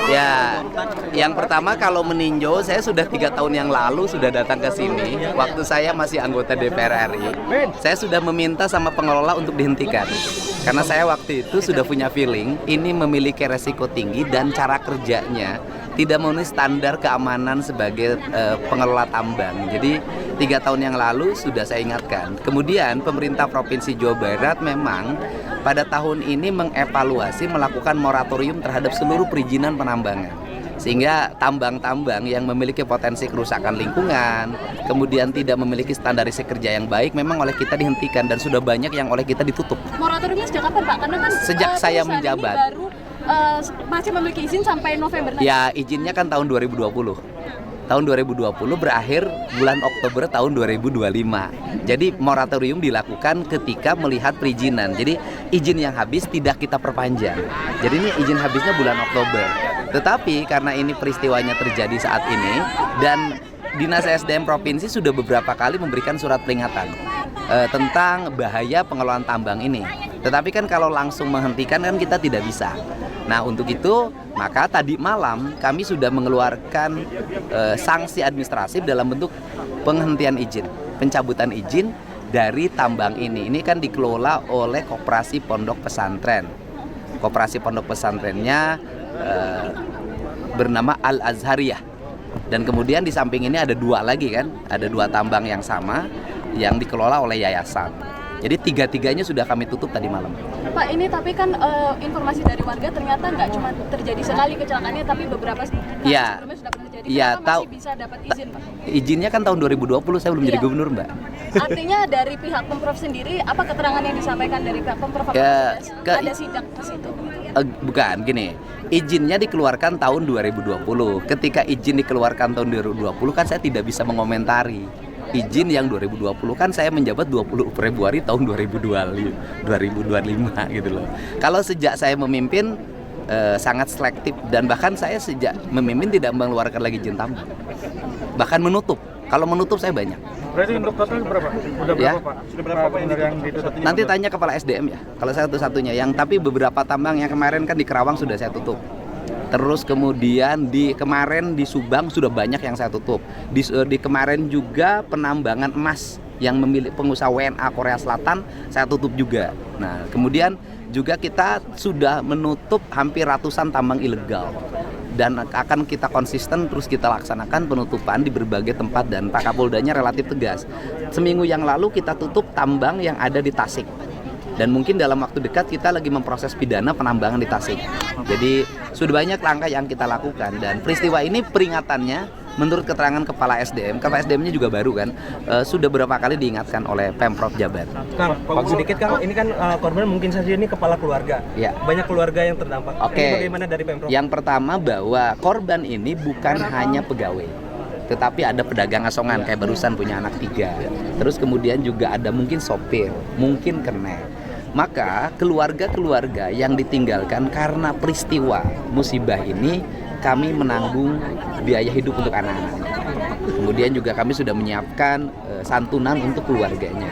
Ya, yang pertama kalau meninjau, saya sudah 3 tahun yang lalu sudah datang ke sini. Waktu saya masih anggota DPR RI, saya sudah meminta sama pengelola untuk dihentikan. Karena saya waktu itu sudah punya feeling, ini memiliki resiko tinggi dan cara kerjanya tidak memenuhi standar keamanan sebagai pengelola tambang. Jadi 3 tahun yang lalu sudah saya ingatkan. Kemudian pemerintah Provinsi Jawa Barat memang pada tahun ini mengevaluasi melakukan moratorium terhadap seluruh perizinan penambangan. Sehingga tambang-tambang yang memiliki potensi kerusakan lingkungan, kemudian tidak memiliki standarisasi kerja yang baik, memang oleh kita dihentikan dan sudah banyak yang oleh kita ditutup. Moratoriumnya sejak kapan, Pak? Karena kan sejak saya menjabat. Baru masih memiliki izin sampai November nanti. Ya, izinnya kan tahun 2020. Tahun 2020 berakhir bulan Oktober tahun 2025. Jadi moratorium dilakukan ketika melihat perizinan. Jadi izin yang habis tidak kita perpanjang. Jadi ini izin habisnya bulan Oktober. Tetapi karena ini peristiwanya terjadi saat ini dan Dinas SDM Provinsi sudah beberapa kali memberikan surat peringatan tentang bahaya pengelolaan tambang ini. Tetapi kan kalau langsung menghentikan kan kita tidak bisa. Nah untuk itu maka tadi malam kami sudah mengeluarkan sanksi administratif dalam bentuk penghentian izin, pencabutan izin dari tambang ini. Ini kan dikelola oleh Koperasi Pondok Pesantren. Koperasi Pondok Pesantrennya bernama Al Azhariyah. Dan kemudian di samping ini ada 2 lagi kan, ada 2 tambang yang sama yang dikelola oleh yayasan. Jadi 3-tiganya sudah kami tutup tadi malam. Pak, ini tapi kan informasi dari warga ternyata nggak cuma terjadi sekali kecelakaannya, tapi beberapa kali sebelumnya sudah pernah terjadi. Iya, masih bisa dapat izin, Pak? Izinnya kan tahun 2020, saya belum jadi gubernur, Mbak. Artinya dari pihak Pemprov sendiri, apa keterangan yang disampaikan dari pihak Pemprov? Ada sidak di situ? Bukan, gini. Izinnya dikeluarkan tahun 2020. Ketika izin dikeluarkan tahun 2020 kan saya tidak bisa mengomentari. Izin yang 2020 kan saya menjabat 20 Februari tahun 2025 gitu loh. Kalau sejak saya memimpin sangat selektif dan bahkan saya sejak memimpin tidak mengeluarkan lagi izin tambang. Bahkan menutup. Kalau menutup saya banyak. Berarti untuk total berapa? Sudah berapa, Pak? Sudah berapa Pak yang ditutup? Nanti tanya kepala SDM ya. Kalau saya satu-satunya tapi beberapa tambang yang kemarin kan di Kerawang sudah saya tutup. Terus kemudian kemarin di Subang sudah banyak yang saya tutup. Di kemarin juga penambangan emas yang memiliki pengusaha WNA Korea Selatan saya tutup juga. Nah, kemudian juga kita sudah menutup hampir ratusan tambang ilegal. Dan akan kita konsisten terus kita laksanakan penutupan di berbagai tempat dan Pak Kapoldanya relatif tegas. Seminggu yang lalu kita tutup tambang yang ada di Tasik. Dan mungkin dalam waktu dekat kita lagi memproses pidana penambangan di Tasik. Jadi sudah banyak langkah yang kita lakukan dan peristiwa ini peringatannya menurut keterangan Kepala SDM SDM-nya juga baru kan, sudah beberapa kali diingatkan oleh Pemprov Jabar. Kang, sedikit Kang, ini kan korban mungkin saja ini kepala keluarga. Ya. Banyak keluarga yang terdampak. Oke. Ini bagaimana dari Pemprov? Yang pertama bahwa korban ini bukan hanya pegawai, tetapi ada pedagang asongan kayak barusan punya anak 3. Terus kemudian juga ada mungkin sopir, mungkin kernet. Maka keluarga-keluarga yang ditinggalkan karena peristiwa musibah ini kami menanggung biaya hidup untuk anak-anak. Kemudian juga kami sudah menyiapkan santunan untuk keluarganya.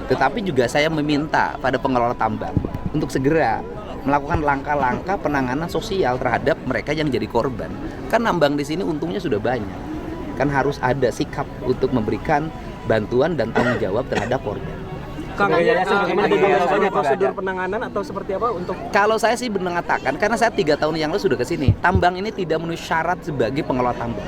Tetapi juga saya meminta pada pengelola tambang untuk segera melakukan langkah-langkah penanganan sosial terhadap mereka yang jadi korban. Kan nambang di sini untungnya sudah banyak. Kan harus ada sikap untuk memberikan bantuan dan tanggung jawab terhadap korban. Kang, bagaimana prosedur penanganan atau seperti apa untuk? Kalau saya sih mengatakan, karena saya 3 tahun yang lalu sudah ke sini, tambang ini tidak memenuhi syarat sebagai pengelola tambang.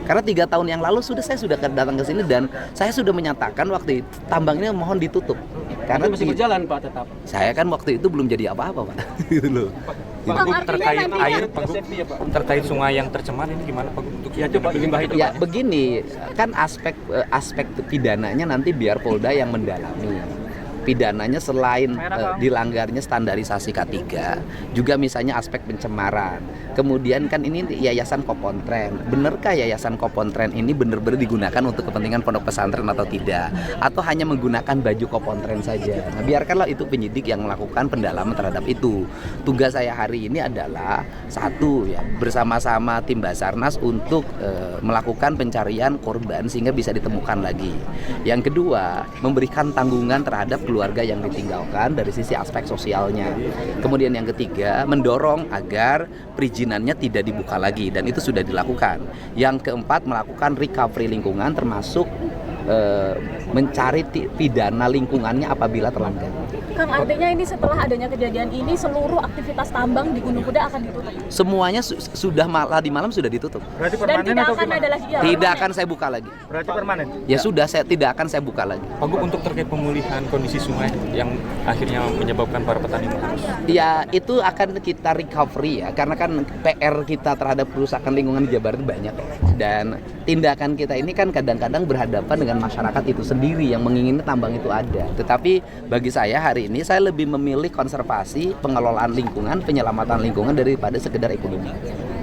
Karena 3 tahun yang lalu saya sudah datang ke sini dan saya sudah menyatakan waktu itu tambang ini mohon ditutup. Karena masih berjalan Pak tetap. Saya kan waktu itu belum jadi apa-apa Pak. Gitu loh. Terkait air, terkait sungai yang tercemar ini gimana Pak? Ya coba limbah itu. Ya begini, kan aspek pidananya nanti biar Polda yang mendalami. Pidananya selain dilanggarnya standarisasi K3, juga misalnya aspek pencemaran. Kemudian kan ini Yayasan Kopontren. Benarkah Yayasan Kopontren ini benar-benar digunakan untuk kepentingan pondok pesantren atau tidak? Atau hanya menggunakan baju Kopontren saja? Nah, biarkanlah itu penyidik yang melakukan pendalaman terhadap itu. Tugas saya hari ini adalah satu ya, bersama-sama tim Basarnas untuk melakukan pencarian korban sehingga bisa ditemukan lagi. Yang kedua, memberikan tanggungan terhadap keluarga keluarga yang ditinggalkan dari sisi aspek sosialnya. Kemudian yang ketiga, mendorong agar perizinannya tidak dibuka lagi, dan itu sudah dilakukan. Yang keempat, melakukan recovery lingkungan termasuk mencari pidana lingkungannya apabila terlanggar. Kang, artinya ini setelah adanya kejadian ini seluruh aktivitas tambang di Gunung Kuda akan ditutup? Semuanya sudah tadi malam sudah ditutup. Berarti Dan permanen tidak atau akan gimana? ada lagi? Ya, Tidak permanen. akan saya buka lagi. Berarti permanen? Ya sudah, tidak akan saya buka lagi. Pak Gup, untuk terkait pemulihan kondisi sungai yang akhirnya menyebabkan para petani harus Ya itu akan kita recovery ya, karena kan PR kita terhadap kerusakan lingkungan di Jawa Barat banyak, dan tindakan kita ini kan kadang-kadang berhadapan dengan masyarakat itu sendiri yang menginginkan tambang itu ada. Tetapi bagi saya hari ini saya lebih memilih konservasi, pengelolaan lingkungan, penyelamatan lingkungan daripada sekedar ekonomi.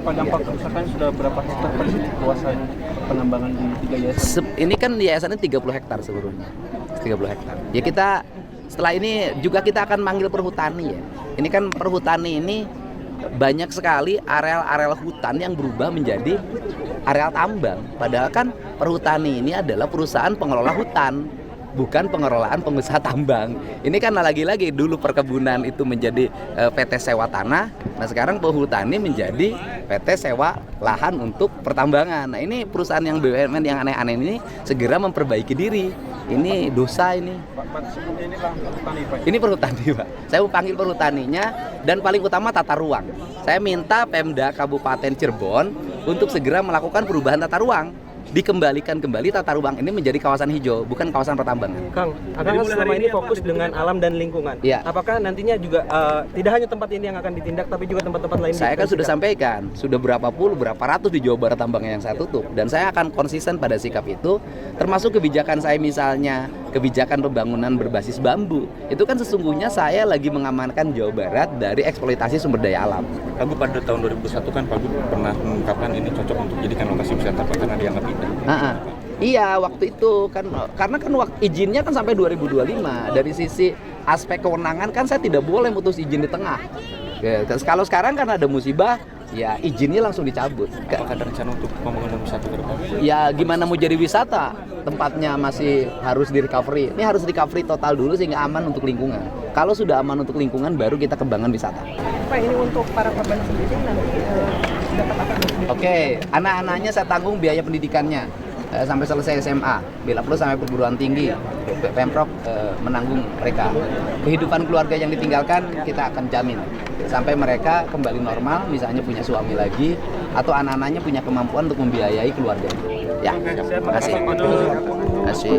Pak, dampak kerusakan sudah berapa hektar luas penambangan di 3 yayasan? Ini kan yayasannya 30 hektar seluruhnya. 30 hektar. Ya kita setelah ini juga kita akan manggil perhutani ya. Ini kan perhutani ini banyak sekali areal-areal hutan yang berubah menjadi areal tambang. Padahal kan perhutani ini adalah perusahaan pengelola hutan, bukan pengelolaan pengusaha tambang. Ini kan lagi-lagi dulu perkebunan itu menjadi PT sewa tanah, nah sekarang perhutani menjadi PT sewa lahan untuk pertambangan. Nah ini perusahaan yang BUMN yang aneh-aneh ini segera memperbaiki diri. Ini dosa ini. Pak, sebelumnya ini perhutani, Pak. Ini perhutani, Pak. Saya mau panggil perhutaninya, dan paling utama tata ruang. Saya minta Pemda Kabupaten Cirebon untuk segera melakukan perubahan tata ruang. Dikembalikan kembali tata ruang ini menjadi kawasan hijau, bukan kawasan pertambangan. Kang, Akang selama ini fokus dengan alam dan lingkungan. Iya. Apakah nantinya juga tidak hanya tempat ini yang akan ditindak, tapi juga tempat-tempat lain? Saya kan sudah sampaikan, sudah berapa ratus di Jawa Barat tambangnya yang saya tutup, dan saya akan konsisten pada sikap itu, termasuk kebijakan saya misalnya kebijakan pembangunan berbasis bambu. Itu kan sesungguhnya saya lagi mengamankan Jawa Barat dari eksploitasi sumber daya alam. Pak Gup, pada tahun 2001 kan Pak Gup pernah mengungkapkan ini cocok untuk dijadikan lokasi wisata karena dianggap indah. Iya, waktu itu kan karena kan izinnya kan sampai 2025. Dari sisi aspek kewenangan kan saya tidak boleh mutus izin di tengah. Ya, kalau sekarang kan ada musibah, ya izinnya langsung dicabut. Apakah ada rencana untuk pembangunan wisata ke depan? Ya gimana mau jadi wisata? Tempatnya masih harus di recovery. Ini harus recovery total dulu sehingga aman untuk lingkungan. Kalau sudah aman untuk lingkungan, baru kita kembangan wisata. Pak, ini untuk para korban sendiri nanti dapat apa? Oke, anak-anaknya saya tanggung biaya pendidikannya sampai selesai SMA. Bila perlu sampai perguruan tinggi, Pemprov menanggung mereka. Kehidupan keluarga yang ditinggalkan kita akan jamin sampai mereka kembali normal, misalnya punya suami lagi atau anak-anaknya punya kemampuan untuk membiayai keluarga. Ya, terima kasih. Terima kasih.